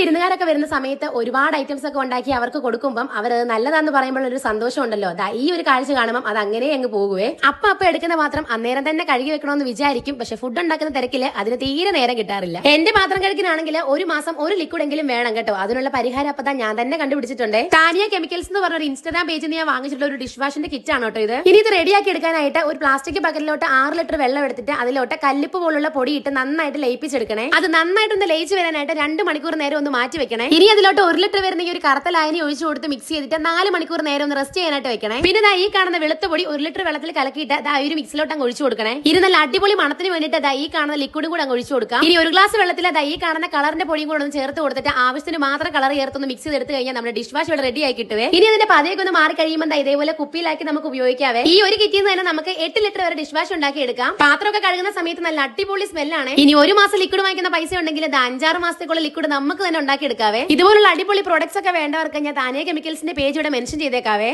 വിരുന്നുകാരൊക്കെ വരുന്ന സമയത്ത് ഒരുപാട് ഐറ്റംസ് ഒക്കെ ഉണ്ടാക്കി അവർക്ക് കൊടുക്കുമ്പോൾ അവർ നല്ലതാന്ന് പറയുമ്പോൾ ഒരു സന്തോഷം ഉണ്ടല്ലോ. ഈ ഒരു കാഴ്ച കാണുമ്പോൾ അത് അങ്ങനെ അങ്ങ് പോകുവേ. അപ്പൊ എടുക്കുന്ന പാത്രം അന്നേരം തന്നെ കഴുകി വെക്കണമെന്ന് വിചാരിക്കും. പക്ഷെ ഫുഡ് ഉണ്ടാക്കുന്ന തിരക്കില് അതിന് തീരെ നേരം കിട്ടാറില്ല. എന്റെ പാത്രം കഴുകിനാണെങ്കിൽ ഒരു മാസം ഒരു ലിക്വിഡ് എങ്കിലും വേണം കേട്ടോ. അതിനുള്ള പരിഹാരം അപ്പൊ ഞാൻ തന്നെ കണ്ടുപിടിച്ചിട്ടുണ്ട്. താനിയ കെമിക്കൽസ് എന്ന് പറഞ്ഞ ഒരു ഇൻസ്റ്റാഗ്രാം പേജിൽ നിന്ന് ഞാൻ വാങ്ങിച്ചിട്ടുള്ള ഒരു ഡിഷ് വാഷിന്റെ കിറ്റ് ആണ് കേട്ടോ ഇത്. ഇനി ഇത് റെഡിയാക്കി എടുക്കാനായിട്ട് ഒരു പ്ലാസ്റ്റിക് ബക്കറ്റിലോട്ട് 6 ലിറ്റർ വെള്ളം എടുത്തിട്ട് അതിലോട്ട് കല്ലിപ്പ് പോലുള്ള പൊടി ഇട്ട് നന്നായിട്ട് ലയിപ്പിച്ചെടുക്കണേ. അത് നന്നായിട്ടൊന്ന് ലയിച്ച് വരാനായിട്ട് 2 മണിക്കൂർ നേരം ഒന്ന് മാറ്റി വെക്കണേ. ഇനി അതിലോട്ട് 1 ലിറ്റർ വരുന്ന ഈ ഒരു കറുത്ത ലായനി ഒഴിച്ചു കൊടുത്ത് മിക്സ് ചെയ്തിട്ട് 4 മണിക്കൂർ നേരം ഒന്ന് റെസ്റ്റ് ചെയ്യാനായിട്ട് വെക്കണേ. പിന്നെ ഈ കാണുന്ന വെളുത്ത പൊടി 1 ലിറ്റർ വെള്ളത്തിൽ കലക്കിയിട്ട് ഈ ഒരു മിക്സിലോട്ട് അങ്ങ് ഒഴിച്ചു കൊടുക്കണേ. ഇത് നല്ല അടിപൊളി മണത്തിന് വേണ്ടിയിട്ട് ഈ കാണുന്ന ലിക്വിഡും കൂടെ അങ്ങ് ഒഴിച്ചു കൊടുക്കാം. ഇനി 1 ഗ്ലാസ് വെള്ളത്തിൽ ഈ കാണുന്ന കളറിന്റെ പൊടിയും കൂടെ ഒന്ന് ചേർത്ത് കൊടുത്തിട്ട് ആവശ്യത്തിന് മാത്രം കളർ ചേർത്തൊന്ന് മിക്സ് ചെയ്തെടുത്ത് കഴിഞ്ഞാൽ നമ്മുടെ ഡിഷ് വാഷ് ഇവിടെ റെഡി ആയി കിട്ടുവേ. ഇനി അതിന്റെ പതയൊക്കെ ഒന്ന് മാറി കഴിയുമ്പോൾ ഇതേപോലെ കുപ്പിയിലാക്കി നമുക്ക് ഉപയോഗിക്കാവേ. ഈ ഒരു കിറ്റിൽ നിന്ന് തന്നെ നമുക്ക് 8 ലിറ്റർ വരെ ഡിഷ് വാഷ് ഉണ്ടാക്കി എടുക്കാം. പാത്രമൊക്കെ കഴുകുന്ന സമയത്ത് നല്ല അടിപൊളി സ്മെല്ലാണ്. ഇനി 1 മാസം ലിക്വിഡ് വാങ്ങിക്കുന്ന പൈസ ഉണ്ടെങ്കിൽ 5-6 മാസത്തേക്കുള്ള ലിക്വിഡ് നമുക്ക് തന്നെ ഉണ്ടാക്കി എടുക്കാവേ. ഇതുപോലുള്ള അടിപൊളി പ്രോഡക്ട്സ് ഒക്കെ വേണ്ടവർക്ക് ഞാൻ താനിയ കെമിക്കൽസിന്റെ പേജ് ഇവിടെ മെൻഷൻ ചെയ്തേക്കാവേ.